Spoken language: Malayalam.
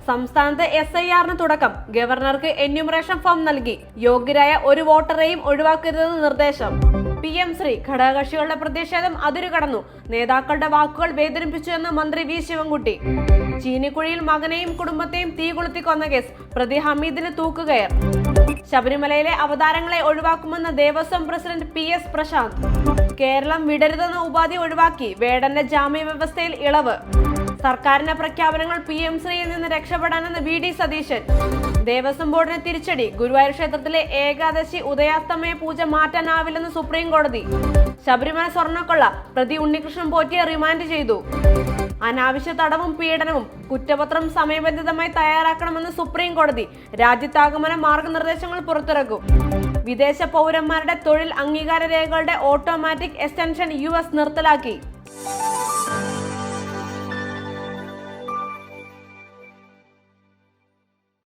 സംസ്ഥാനത്ത് SIR-ന് തുടക്കം. ഗവർണർക്ക് എന്യൂമറേഷൻ ഫോം നൽകി. യോഗ്യരായ ഒരു വോട്ടറെയും ഒഴിവാക്കരുതെന്ന് നിർദ്ദേശം. PM ശ്രീ ഘടകകക്ഷികളുടെ പ്രതിഷേധം അതിരുകടന്നു. നേതാക്കളുടെ വാക്കുകൾ വേദനിപ്പിച്ചുവെന്ന് മന്ത്രി V ശിവൻകുട്ടി. ചീനിക്കുഴിയിൽ മകനെയും കുടുംബത്തെയും തീ കൊളുത്തി കൊന്ന കേസ് പ്രതി ഹമീദിന് തൂക്കുകയർ. ശബരിമലയിലെ അവതാരങ്ങളെ ഒഴിവാക്കുമെന്ന് ദേവസ്വം പ്രസിഡന്റ് PS പ്രശാന്ത്. കേരളം വിടരുതെന്ന ഉപാധി ഒഴിവാക്കി. വേടന്റെ ജാമ്യ വ്യവസ്ഥയിൽ ഇളവ്. സർക്കാരിന്റെ പ്രഖ്യാപനങ്ങൾ PM ശ്രീയിൽ നിന്ന് രക്ഷപ്പെടാനെന്ന് VD സതീശൻ. ദേവസ്വം ബോർഡിന് തിരിച്ചടി. ഗുരുവായൂർ ക്ഷേത്രത്തിലെ ഏകാദശി ഉദയാസ്തമയ പൂജ മാറ്റാനാവില്ലെന്ന് സുപ്രീം കോടതി. ശബരിമല സ്വർണ്ണക്കൊള്ള പ്രതി ഉണ്ണികൃഷ്ണൻ പോറ്റിയെ റിമാൻഡ് ചെയ്തു. അനാവശ്യ തടവും പീഡനവും കുറ്റപത്രം സമയബന്ധിതമായി തയ്യാറാക്കണമെന്ന് സുപ്രീം കോടതി. രാജ്യത്താകമാന മാർഗനിർദ്ദേശങ്ങൾ പുറത്തിറക്കും. വിദേശ പൗരന്മാരുടെ തൊഴിൽ അംഗീകാര രേഖകളുടെ ഓട്ടോമാറ്റിക് എക്സ്റ്റൻഷൻ US നിർത്തലാക്കി.